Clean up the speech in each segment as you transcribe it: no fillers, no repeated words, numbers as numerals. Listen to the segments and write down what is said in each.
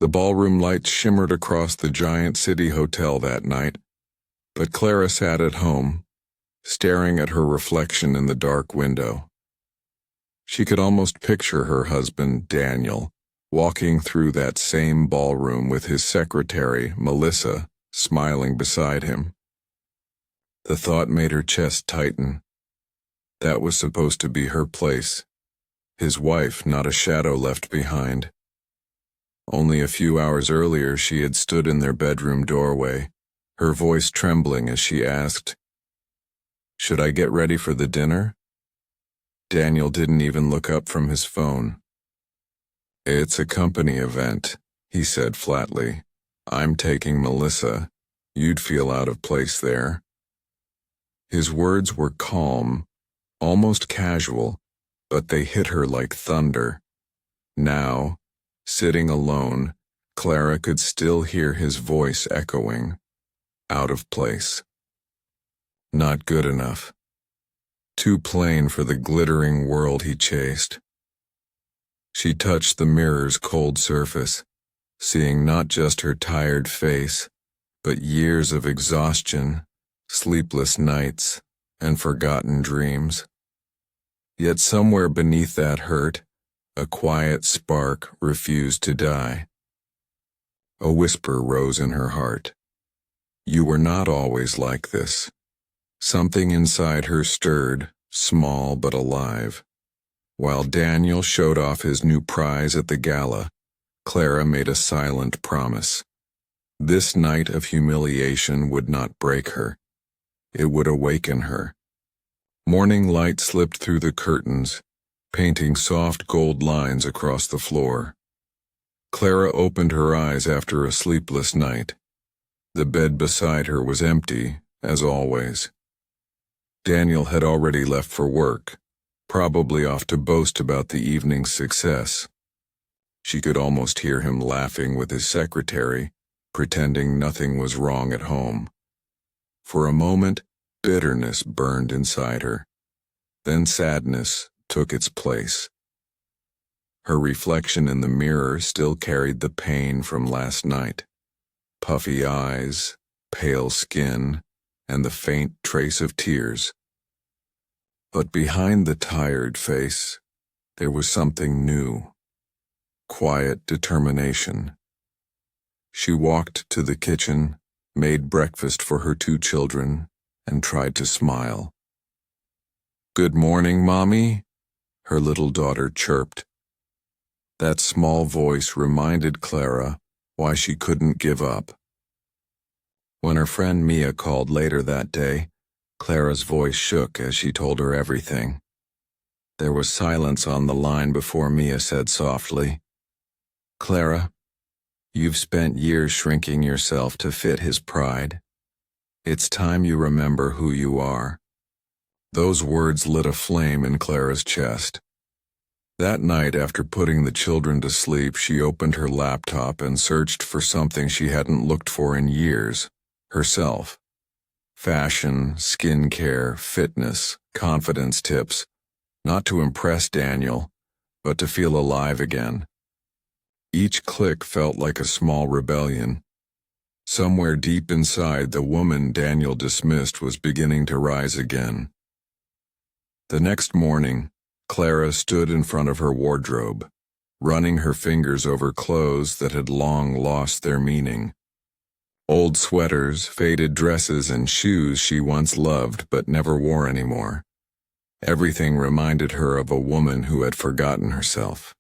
The ballroom lights shimmered across the giant city hotel that night, but Clara sat at home, staring at her reflection in the dark window. She could almost picture her husband, Daniel, walking through that same ballroom with his secretary, Melissa, smiling beside him. The thought made her chest tighten. That was supposed to be her place. His wife, not a shadow left behind. Only a few hours earlier she had stood in their bedroom doorway, her voice trembling as she asked, "Should I get ready for the dinner?" Daniel didn't even look up from his phone. "It's a company event," he said flatly. "I'm taking Melissa. You'd feel out of place there." His words were calm, almost casual, but they hit her like thunder. Now, sitting alone, Clara could still hear his voice echoing. Out of place. Not good enough. Too plain for the glittering world he chased. She touched the mirror's cold surface, seeing not just her tired face, but years of exhaustion, sleepless nights, and forgotten dreams. Yet somewhere beneath that hurt, a quiet spark refused to die. A whisper rose in her heart. You were not always like this. Something inside her stirred, small but alive. While Daniel showed off his new prize at the gala, Clara made a silent promise. This night of humiliation would not break her. It would awaken her. Morning light slipped through the curtains, painting soft gold lines across the floor. Clara opened her eyes after a sleepless night. The bed beside her was empty, as always. Daniel had already left for work, probably off to boast about the evening's success. She could almost hear him laughing with his secretary, pretending nothing was wrong at home. For a moment, bitterness burned inside her. Then sadness took its place. Her reflection in the mirror still carried the pain from last night. Puffy eyes, pale skin, and the faint trace of tears. But behind the tired face, there was something new. Quiet determination. She walked to the kitchen, made breakfast for her 2 children, and tried to smile. "Good morning, Mommy," her little daughter chirped. That small voice reminded Clara why she couldn't give up. When her friend Mia called later that day, Clara's voice shook as she told her everything. There was silence on the line before Mia said softly, "Clara, you've spent years shrinking yourself to fit his pride. It's time you remember who you are." Those words lit a flame in Clara's chest. That night, after putting the children to sleep, she opened her laptop and searched for something she hadn't looked for in years, herself. Fashion, skincare, fitness, confidence tips, not to impress Daniel, but to feel alive again. Each click felt like a small rebellion. Somewhere deep inside, the woman Daniel dismissed was beginning to rise again. The next morning, Clara stood in front of her wardrobe, running her fingers over clothes that had long lost their meaning. Old sweaters, faded dresses, and shoes she once loved but never wore anymore. Everything reminded her of a woman who had forgotten herself.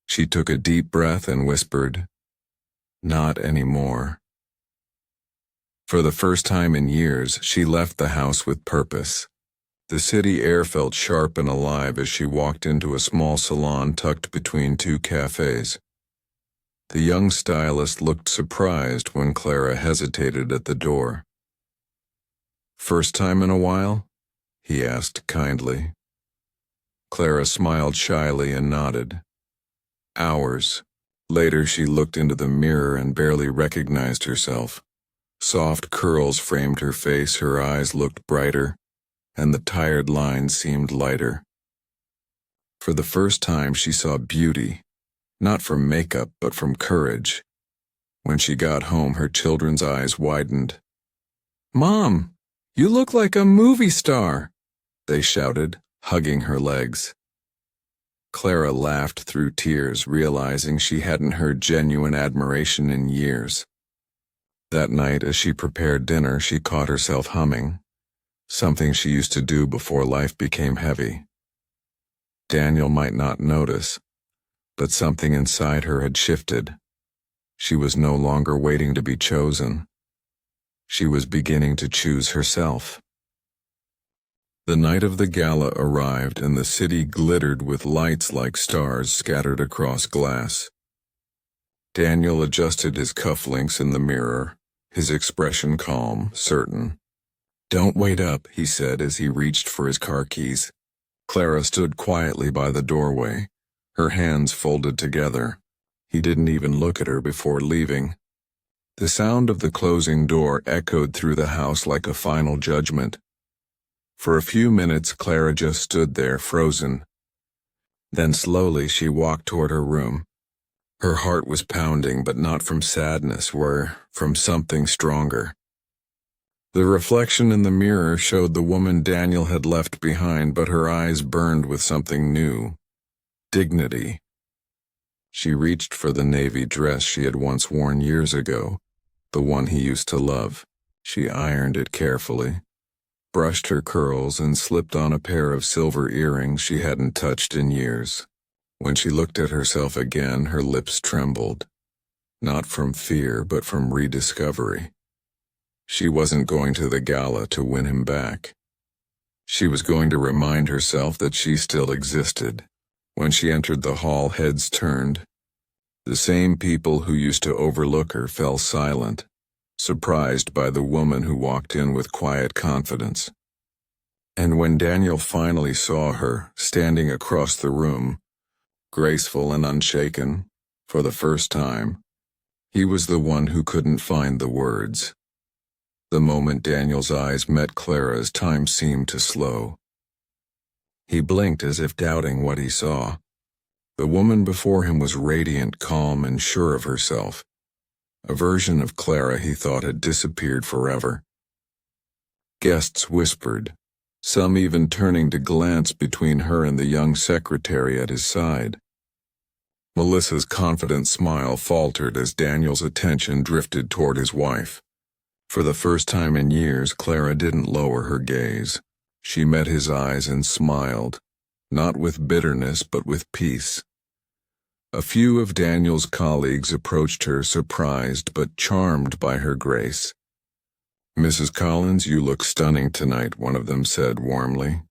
She took a deep breath and whispered, "Not anymore." For the first time in years, she left the house with purpose. The city air felt sharp and alive as she walked into a small salon tucked between 2 cafes. The young stylist looked surprised when Clara hesitated at the door. "First time in a while?" he asked kindly. Clara smiled shyly and nodded. Hours later, she looked into the mirror and barely recognized herself. Soft curls framed her face, her eyes looked brighter, and the tired lines seemed lighter. For the first time, she saw beauty, Not from makeup, but from courage. When she got home, her children's eyes widened. "Mom, you look like a movie star," they shouted, hugging her legs. Clara laughed through tears, realizing she hadn't heard genuine admiration in years. That night, as she prepared dinner, she caught herself humming, something she used to do before life became heavy. Daniel might not notice, but something inside her had shifted. She was no longer waiting to be chosen. She was beginning to choose herself. The night of the gala arrived, and the city glittered with lights like stars scattered across glass. Daniel adjusted his cufflinks in the mirror, his expression calm, certain. "Don't wait up," he said as he reached for his car keys. Clara stood quietly by the doorway, her hands folded together. He didn't even look at her before leaving. The sound of the closing door echoed through the house like a final judgment. For a few minutes, Clara just stood there, frozen. Then slowly she walked toward her room. Her heart was pounding, but not from sadness, from something stronger. The reflection in the mirror showed the woman Daniel had left behind, but her eyes burned with something new. Dignity. She reached for the navy dress she had once worn years ago, the one he used to love. She ironed it carefully, brushed her curls, and slipped on a pair of silver earrings she hadn't touched in years. When she looked at herself again, her lips trembled, not from fear, but from rediscovery. She wasn't going to the gala to win him back. She was going to remind herself that she still existed. When she entered the hall, heads turned. The same people who used to overlook her fell silent, surprised by the woman who walked in with quiet confidence. And when Daniel finally saw her, standing across the room, graceful and unshaken, for the first time, he was the one who couldn't find the words. The moment Daniel's eyes met Clara's, time seemed to slow. He blinked as if doubting what he saw. The woman before him was radiant, calm, and sure of herself. A version of Clara he thought had disappeared forever. Guests whispered, some even turning to glance between her and the young secretary at his side. Melissa's confident smile faltered as Daniel's attention drifted toward his wife. For the first time in years, Clara didn't lower her gaze. She met his eyes and smiled, not with bitterness but with peace. A few of Daniel's colleagues approached her, surprised but charmed by her grace. "Mrs. Collins, you look stunning tonight," one of them said warmly.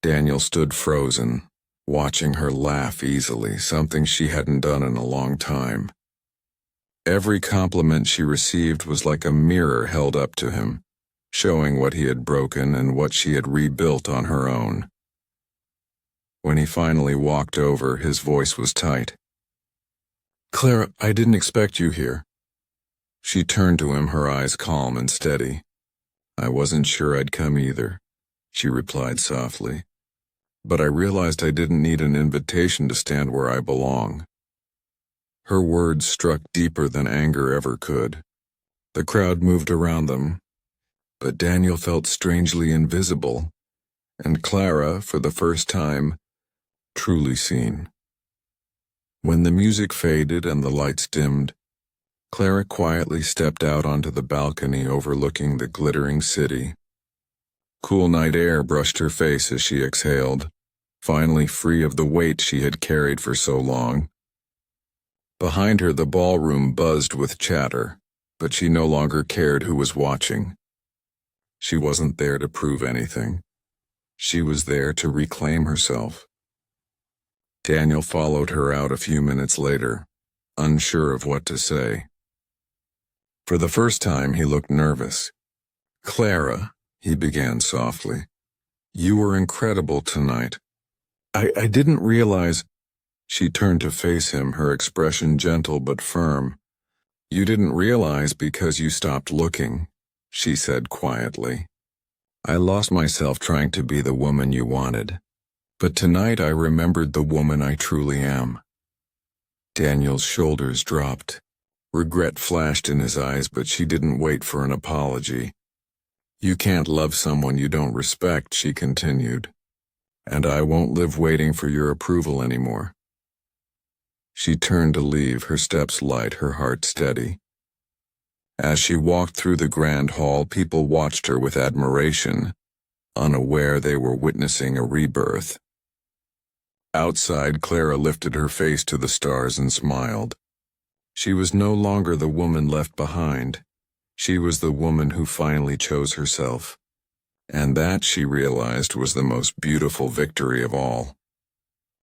Daniel stood frozen, watching her laugh easily, something she hadn't done in a long time. Every compliment she received was like a mirror held up to him, showing what he had broken and what she had rebuilt on her own. When he finally walked over, his voice was tight. "Clara, I didn't expect you here." She turned to him, her eyes calm and steady. "I wasn't sure I'd come either," she replied softly. "But I realized I didn't need an invitation to stand where I belong." Her words struck deeper than anger ever could. The crowd moved around them, but Daniel felt strangely invisible, and Clara, for the first time, truly seen. When the music faded and the lights dimmed, Clara quietly stepped out onto the balcony overlooking the glittering city. Cool night air brushed her face as she exhaled, finally free of the weight she had carried for so long. Behind her, the ballroom buzzed with chatter, but she no longer cared who was watching. She wasn't there to prove anything. She was there to reclaim herself. Daniel followed her out a few minutes later, unsure of what to say. For the first time, he looked nervous. "Clara," he began softly, "you were incredible tonight. I didn't realize—" She turned to face him, her expression gentle but firm. "You didn't realize because you stopped looking," she said quietly. "I lost myself trying to be the woman you wanted. But tonight I remembered the woman I truly am." Daniel's shoulders dropped. Regret flashed in his eyes, but she didn't wait for an apology. You can't love someone you don't respect, she continued. And I won't live waiting for your approval anymore. She turned to leave, her steps light, her heart steady. As she walked through the grand hall, people watched her with admiration, unaware they were witnessing a rebirth. Outside, Clara lifted her face to the stars and smiled. She was no longer the woman left behind. She was the woman who finally chose herself. And that, she realized, was the most beautiful victory of all.